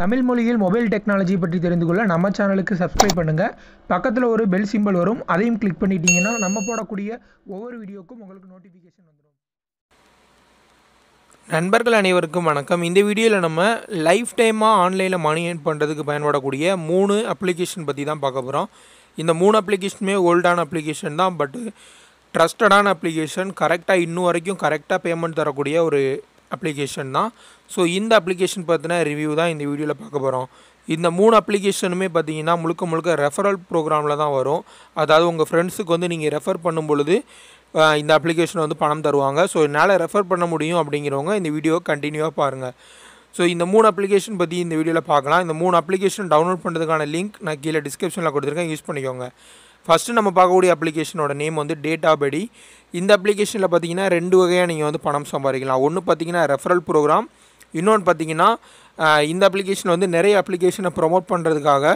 தமிழ் மொழியில் mobile technology பற்றி தெரிந்து கொள்ள நம்ம சேனலுக்கு சப்ஸ்கிரைப் பண்ணுங்கள். பக்கத்தில் ஒரு பெல் சிம்பல் வரும், அதையும் கிளிக் பண்ணிட்டீங்கன்னா நம்ம போடக்கூடிய ஒவ்வொரு வீடியோக்கும் உங்களுக்கு நோட்டிஃபிகேஷன் வந்துடும். நண்பர்கள் அனைவருக்கும் வணக்கம். இந்த வீடியோவில் நம்ம லைஃப் டைமாக ஆன்லைனில் மணி ஏர்ன் பண்ணுறதுக்கு பயன்படக்கூடிய 3 அப்ளிகேஷன் பற்றி தான் பார்க்க போகிறோம். இந்த 3 அப்ளிகேஷனுமே ஓல்டான அப்ளிகேஷன் தான், பட் ட்ரஸ்டடான அப்ளிகேஷன். கரெக்டாக இன்னும் வரைக்கும் கரெக்டாக பேமெண்ட் தரக்கூடிய ஒரு அப்ளிகேஷன் தான். ஸோ இந்த அப்ளிகேஷன் பற்றின ரிவ்யூ தான் இந்த வீடியோவில் பார்க்க போகிறோம். இந்த 3 அப்ளிகேஷனுமே பார்த்தீங்கன்னா முழுக்க ரெஃபரல் ப்ரோக்ராமில் தான் வரும். அதாவது உங்கள் ஃப்ரெண்ட்ஸுக்கு வந்து நீங்கள் ரெஃபர் பண்ணும் பொழுது இந்த அப்ளிகேஷன் வந்து பணம் தருவாங்க. ஸோ என்னால் ரெஃபர் பண்ண முடியும் அப்படிங்கிறவங்க இந்த வீடியோவை கண்டினியூவாக பாருங்கள். ஸோ இந்த 3 அப்ளிகேஷன் பற்றி இந்த வீடியோவில் பார்க்கலாம். இந்த 3 அப்ளிகேஷன் டவுன்லோட் பண்ணுறதுக்கான லிங்க் நான் கீழே டிஸ்கிரிப்ஷனில் கொடுத்துருக்கேன், யூஸ் பண்ணிக்கோங்க. ஃபஸ்ட்டு நம்ம பார்க்கக்கூடிய அப்ளிகேஷனோட நேம் வந்து டேட்டாபடி. இந்த அப்ளிகேஷனில் பார்த்தீங்கன்னா 2 வகையாக நீங்கள் வந்து பணம் சம்பாதிக்கலாம். ஒன்று பார்த்தீங்கன்னா ரெஃபரல் ப்ரோக்ராம், இன்னொன்று பார்த்தீங்கன்னா இந்த அப்ளிகேஷன் வந்து நிறைய அப்ளிகேஷனை ப்ரொமோட் பண்ணுறதுக்காக.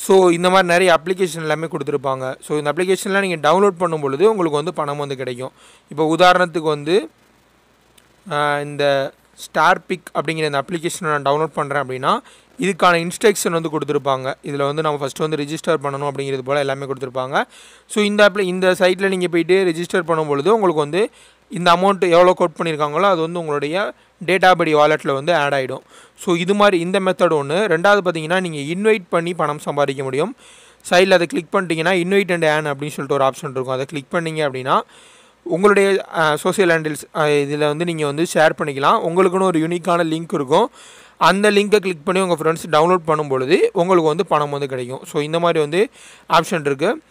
ஸோ இந்த மாதிரி நிறைய அப்ளிகேஷன் எல்லாமே கொடுத்துருப்பாங்க. ஸோ இந்த அப்ளிகேஷன்லாம் நீங்கள் டவுன்லோட் பண்ணும் பொழுது உங்களுக்கு வந்து பணம் வந்து கிடைக்கும். இப்போ உதாரணத்துக்கு வந்து இந்த ஸ்டார் பிக் அப்படிங்கிற இந்த அப்ளிகேஷனை நான் டவுன்லோட் பண்ணுறேன் அப்படின்னா இதுக்கான இன்ஸ்ட்ரக்ஷன் வந்து கொடுத்துருப்பாங்க. இதில் வந்து நம்ம ஃபஸ்ட்டு வந்து ரிஜிஸ்டர் பண்ணணும் அப்படிங்கிறது போல் எல்லாமே கொடுத்துருப்பாங்க. ஸோ இந்த சைட்டில் நீங்கள் போய்ட்டு ரிஜிஸ்டர் பண்ணும் பொழுது உங்களுக்கு வந்து இந்த அமௌண்ட் எவ்வளோ கோட் பண்ணியிருக்காங்களோ அது வந்து உங்களுடைய டேட்டாபடி வாலெட்டில் வந்து ஆட் ஆகிடும். ஸோ இது மாதிரி இந்த மெத்தட் ஒன்று. ரெண்டாவது பார்த்தீங்கன்னா நீங்கள் இன்வைட் பண்ணி பணம் சம்பாதிக்க முடியும். சைடில் அதை கிளிக் பண்ணிட்டீங்கன்னா இன்வைட் அண்ட் ஏர்ன் அப்படின்னு சொல்லிட்டு ஒரு ஆப்ஷன் இருக்கும். அதை கிளிக் பண்ணிங்க அப்படின்னா உங்களுடைய சோஷியல் ஹேண்டில்ஸ் இதில் வந்து நீங்கள் வந்து ஷேர் பண்ணிக்கலாம். உங்களுக்குன்னு ஒரு யூனிக்கான லிங்க் இருக்கும். அந்த லிங்கை கிளிக் பண்ணி உங்கள் ஃப்ரெண்ட்ஸ் டவுன்லோட் பண்ணும் பொழுது உங்களுக்கு வந்து பணம் வந்து கிடைக்கும். ஸோ இந்த மாதிரி வந்து ஆப்ஷன் இருக்குது.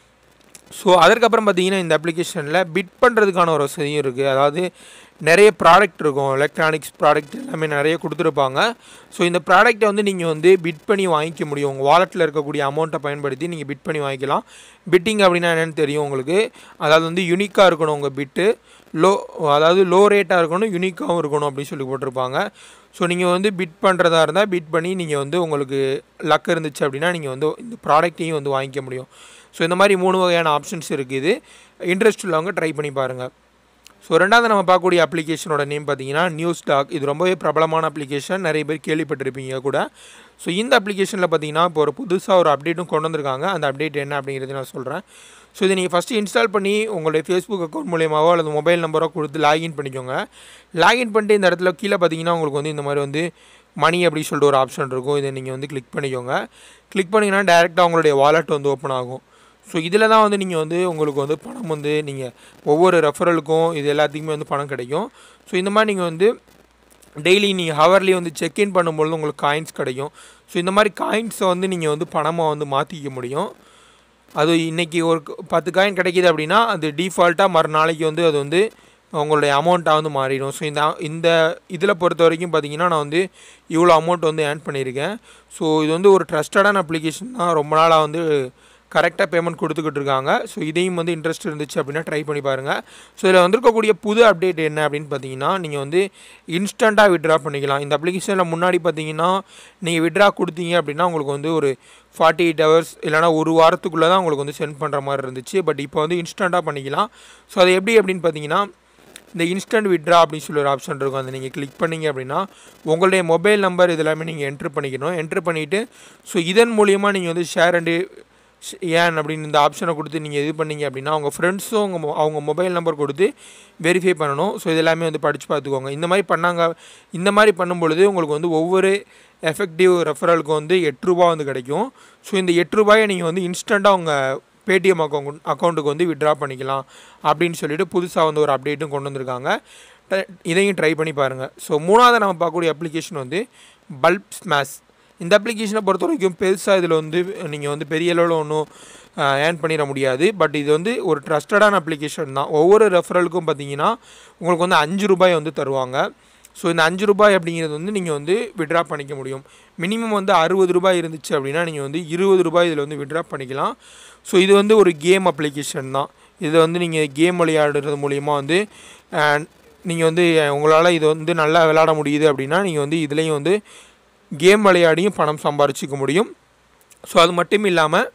ஸோ அதற்கப்புறம் பார்த்தீங்கன்னா இந்த அப்ளிகேஷனில் பிட் பண்ணுறதுக்கான ஒரு வசதியும் இருக்குது. அதாவது நிறைய ப்ராடக்ட் இருக்கும், எலக்ட்ரானிக்ஸ் ப்ராடக்ட் எல்லாமே நிறைய கொடுத்துருப்பாங்க. ஸோ இந்த ப்ராடக்ட்டை வந்து நீங்கள் வந்து பிட் பண்ணி வாங்கிக்க முடியும். உங்கள் வாலெட்டில் இருக்கக்கூடிய அமௌண்ட்டை பயன்படுத்தி நீங்கள் பிட் பண்ணி வாங்கிக்கலாம். பிட்டிங் அப்படின்னா என்னென்னு தெரியும் உங்களுக்கு. அதாவது வந்து யூனிக்காக இருக்கணும் உங்கள் பிட்டு, அதாவது லோ ரேட்டாக இருக்கணும், யூனிக்காகவும் இருக்கணும் அப்படின்னு சொல்லி போட்டிருப்பாங்க. ஸோ நீங்கள் வந்து பிட் பண்ணுறதா இருந்தால் பிட் பண்ணி நீங்கள் வந்து உங்களுக்கு லக் இருந்துச்சு அப்படின்னா நீங்கள் வந்து இந்த ப்ராடக்ட்டையும் வந்து வாங்கிக்க முடியும். ஸோ இந்த மாதிரி 3 வகையான ஆப்ஷன்ஸ் இருக்குது. இன்ட்ரெஸ்ட் உள்ளவங்க ட்ரை பண்ணி பாருங்கள். ஸோ ரெண்டாவது நம்ம பார்க்கக்கூடிய அப்ளிகேஷனோட நேம் பார்த்தீங்கன்னா நியூஸ்டாக். இது ரொம்பவே பிரபலமான அப்ளிகேஷன், நிறைய பேர் கேள்விப்பட்டிருப்பீங்க கூட. ஸோ இந்த அப்ளிகேஷனில் பார்த்தீங்கன்னா இப்போ ஒரு புதுசாக ஒரு அப்டேட்டும் கொண்டு வந்திருக்காங்க. அந்த அப்டேட் என்ன அப்படிங்கிறது நான் சொல்கிறேன். ஸோ இதை நீங்கள் ஃபஸ்ட்டு இன்ஸ்டால் பண்ணி உங்களுடைய ஃபேஸ்புக் அக்கௌண்ட் மூலியமாவோ அல்லது மொபைல் நம்பரோ கொடுத்து லாகின் பண்ணிக்கோங்க. லாகின் பண்ணிட்டு இந்த இடத்துல கீழே பார்த்தீங்கன்னா உங்களுக்கு வந்து இந்த மாதிரி வந்து மணி அப்படின்னு சொல்லிட்டு ஒரு ஆப்ஷன் இருக்கும். இதை நீங்கள் வந்து கிளிக் பண்ணிக்கோங்க. கிளிக் பண்ணிங்கன்னா டேரெக்டாக உங்களுடைய வாலெட் வந்து ஓப்பன் ஆகும். ஸோ இதில் தான் வந்து நீங்கள் வந்து உங்களுக்கு வந்து பணம் வந்து நீங்கள் ஒவ்வொரு ரெஃபரலுக்கும் இது எல்லாத்துக்குமே வந்து பணம் கிடைக்கும். ஸோ இந்த மாதிரி நீங்கள் வந்து டெய்லி நீங்கள் ஹவர்லி வந்து செக்இன் பண்ணும்பொழுது உங்களுக்கு காயின்ஸ் கிடைக்கும். ஸோ இந்த மாதிரி காயின்ஸை வந்து நீங்கள் வந்து பணமாக வந்து மாற்றிக்க முடியும். அது இன்றைக்கி ஒரு 10 காயின் கிடைக்கிது அப்படின்னா அது டிஃபால்ட்டாக மறுநாளைக்கு வந்து அது வந்து உங்களுடைய அமௌண்ட்டாக வந்து மாறிடும். ஸோ இந்த இதில் பொறுத்த வரைக்கும் பார்த்தீங்கன்னா நான் வந்து இவ்வளோ அமௌண்ட் வந்து ஏர்ன் பண்ணியிருக்கேன். ஸோ இது வந்து ஒரு ட்ரஸ்டடான அப்ளிகேஷன் தான். ரொம்ப நாளாக வந்து கரெக்டாக பேமெண்ட் கொடுத்துக்கிட்டு இருக்காங்க. ஸோ இதையும் வந்து இன்ட்ரெஸ்ட் இருந்துச்சு அப்படின்னா ட்ரை பண்ணி பாருங்கள். ஸோ இதில் வந்திருக்கக்கூடிய புது அப்டேட் என்ன அப்படின்னு பார்த்தீங்கன்னா நீங்கள் வந்து இன்ஸ்டண்ட்டாக விட்ரா பண்ணிக்கலாம். இந்த அப்ளிகேஷனில் முன்னாடி பார்த்தீங்கன்னா நீங்கள் விட்ரா கொடுத்தீங்க அப்படின்னா உங்களுக்கு வந்து ஒரு 48 ஹவர்ஸ் இல்லைனா ஒரு வாரத்துக்குள்ளே தான் உங்களுக்கு வந்து சென்ட் பண்ணுற மாதிரி இருந்துச்சு. பட் இப்போ வந்து இன்ஸ்டண்ட்டாக பண்ணிக்கலாம். ஸோ அது எப்படி அப்படின்னு பார்த்தீங்கன்னா இந்த இன்ஸ்டன்ட் விட்ரா அப்படின்னு சொல்லி ஒரு ஆப்ஷன் இருக்கும். அதை நீங்கள் கிளிக் பண்ணிங்க அப்படின்னா உங்களுடைய மொபைல் நம்பர் இதெல்லாமே நீங்கள் என்ட்ரு பண்ணிக்கணும். என்ட்ரு பண்ணிவிட்டு ஸோ இதன் மூலியமாக நீங்கள் வந்து ஷேர் அண்டு ஏன் அப்படின்னு இந்த ஆப்ஷனை கொடுத்து நீங்கள் இது பண்ணிங்க அப்படின்னா உங்கள் ஃப்ரெண்ட்ஸும் அவங்க மொபைல் நம்பர் கொடுத்து வெரிஃபை பண்ணணும். ஸோ இதெல்லாமே வந்து படித்து பார்த்துக்கோங்க. இந்த மாதிரி பண்ணும்பொழுது உங்களுக்கு வந்து ஒவ்வொரு எஃபெக்டிவ் ரெஃபரலுக்கும் வந்து 8 ரூபா வந்து கிடைக்கும். ஸோ இந்த 8 ரூபாயை நீங்கள் வந்து இன்ஸ்டண்ட்டாக உங்கள் பேடிஎம் அக்கௌண்ட்டுக்கு வந்து விட்ரா பண்ணிக்கலாம் அப்படின்னு சொல்லிட்டு புதுசாக வந்து ஒரு அப்டேட்டும் கொண்டு வந்திருக்காங்க. இதையும் ட்ரை பண்ணி பாருங்கள். ஸோ மூணாவது நம்ம பார்க்கக்கூடிய அப்ளிகேஷன் வந்து பல்ப் ஸ்மாஷ். இந்த அப்ளிகேஷனை பொறுத்த வரைக்கும் பெருசாக இதில் வந்து நீங்கள் வந்து பெரிய அளவில் ஒன்றும் ஏர்ன் பண்ணிட முடியாது. பட் இது வந்து ஒரு ட்ரஸ்டடான அப்ளிகேஷன் தான். ஒவ்வொரு ரெஃபரலுக்கும் பார்த்தீங்கன்னா உங்களுக்கு வந்து 5 ரூபாய் வந்து தருவாங்க. ஸோ இந்த 5 ரூபாய் அப்படிங்கிறது வந்து நீங்கள் வந்து விட்ரா பண்ணிக்க முடியும். மினிமம் வந்து 60 ரூபாய் இருந்துச்சு அப்படின்னா நீங்கள் வந்து 20 ரூபாய் இதில் வந்து விட்ரா பண்ணிக்கலாம். ஸோ இது வந்து ஒரு கேம் அப்ளிகேஷன் தான். இதை வந்து நீங்கள் கேம் விளையாடுறது மூலிமா வந்து நீங்கள் வந்து உங்களால் இது வந்து நல்லா விளையாட முடியுது அப்படின்னா நீங்கள் வந்து இதுலேயும் வந்து கேம் விளையாடியும் பணம் சம்பாரிச்சிக்க முடியும். ஸோ அது மட்டும் இல்லாமல்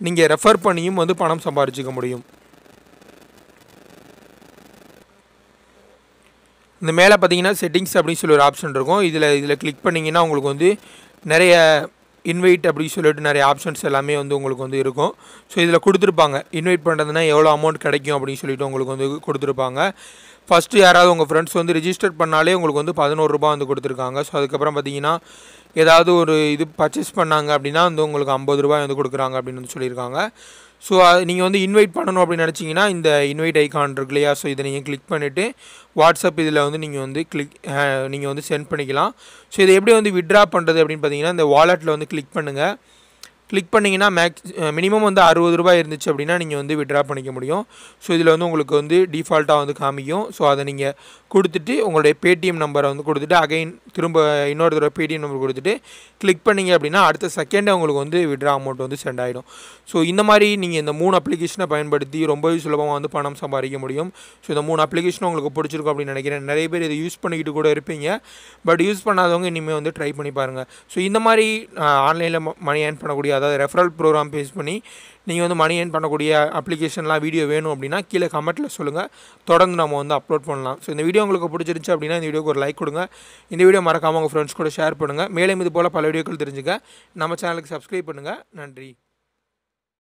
நீங்கள் ரெஃபர் பண்ணியும் வந்து பணம் சம்பாரிச்சிக்க முடியும். இந்த மேலே பார்த்தீங்கன்னா செட்டிங்ஸ் அப்படின்னு சொல்லி ஒரு ஆப்ஷன் இருக்கும். இதில் கிளிக் பண்ணிங்கன்னா உங்களுக்கு வந்து நிறைய இன்வைட் அப்படின்னு சொல்லிட்டு நிறைய ஆப்ஷன்ஸ் எல்லாமே வந்து உங்களுக்கு வந்து இருக்கும். ஸோ இதில் கொடுத்துருப்பாங்க இன்வைட் பண்ணுறதுனா எவ்வளோ அமௌண்ட் கிடைக்கும் அப்படின்னு சொல்லிட்டு உங்களுக்கு வந்து கொடுத்துருப்பாங்க. ஃபஸ்ட்டு யாராவது உங்கள் ஃப்ரெண்ட்ஸ் வந்து ரிஜிஸ்டர் பண்ணாலே உங்களுக்கு வந்து ₹11 வந்து கொடுத்துருக்காங்க. ஸோ அதுக்கப்புறம் பார்த்தீங்கன்னா ஏதாவது ஒரு இது பர்ச்சேஸ் பண்ணாங்க அப்படின்னா வந்து உங்களுக்கு ₹50 வந்து கொடுக்குறாங்க அப்படின்னு வந்து சொல்லியிருக்காங்க. ஸோ நீங்கள் வந்து இன்வைட் பண்ணணும் அப்படின்னு நினச்சிங்கன்னா இந்த இன்வைட் ஐக்கான் இருக்கு இல்லையா, ஸோ இதை நீங்கள் கிளிக் பண்ணிவிட்டு வாட்ஸ்அப் இதில் வந்து நீங்கள் வந்து சென்ட் பண்ணிக்கலாம். ஸோ இதை எப்படி வந்து விட்ரா பண்ணுறது அப்படின்னு பார்த்தீங்கன்னா இந்த வாலெட்டில் வந்து கிளிக் பண்ணுங்கள். கிளிக் பண்ணிங்கன்னா மினிமம் வந்து ₹60 இருந்துச்சு அப்படின்னா நீங்கள் வந்து விட்ரா பண்ணிக்க முடியும். ஸோ இதில் வந்து உங்களுக்கு வந்து டிஃபால்ட்டாக வந்து காமிக்கும். ஸோ அதை நீங்கள் கொடுத்துட்டு உங்களுடைய பேடிஎம் நம்பரை வந்து கொடுத்துட்டு அகைன் திரும்ப இன்னொரு தடவை பேடிஎம் நம்பர் கொடுத்துட்டு கிளிக் பண்ணிங்க அப்படின்னா அடுத்த செகண்டே உங்களுக்கு வந்து விட்ரா அமௌண்ட் வந்து சென்ட் ஆகிடும். ஸோ இந்த மாதிரி நீங்கள் இந்த 3 அப்ளிகேஷனை பயன்படுத்தி ரொம்பவே சுலபமாக வந்து பணம் சம்பாதிக்க முடியும். ஸோ இந்த 3 அப்ளிகேஷனும் உங்களுக்கு பிடிச்சிருக்கும் அப்படின்னு நினைக்கிறேன். நிறைய பேர் இதை யூஸ் பண்ணிக்கிட்டு கூட இருப்பீங்க. பட் யூஸ் பண்ணாதவங்க இனிமேல் வந்து ட்ரை பண்ணி பாருங்கள். ஸோ இந்த மாதிரி ஆன்லைனில் மணி ஏர்ன் பண்ணக்கூடிய அதாவது ரெஃபரல் ப்ரோக்ராம் பேஸ் பண்ணி நீங்கள் வந்து மணி ஏர்ன் பண்ணக்கூடிய அப்ளிகேஷன்லாம் வீடியோ வேணும் அப்படின்னா கீழே கமெண்ட்டில் சொல்லுங்கள். தொடர்ந்து நம்ம வந்து அப்லோட் பண்ணலாம். ஸோ இந்த வீடியோ உங்களுக்கு பிடிச்சிருந்துச்சு அப்படின்னா இந்த வீடியோக்கு ஒரு லைக் கொடுங்க. இந்த வீடியோ மறக்காமல் உங்கள் ஃப்ரெண்ட்ஸ் கூட ஷேர் பண்ணுங்கள். மேலும் இது போல் பல வீடியோக்கள் தெரிஞ்சுக்க நம்ம சேனலுக்கு சப்ஸ்கிரைப் பண்ணுங்கள். நன்றி.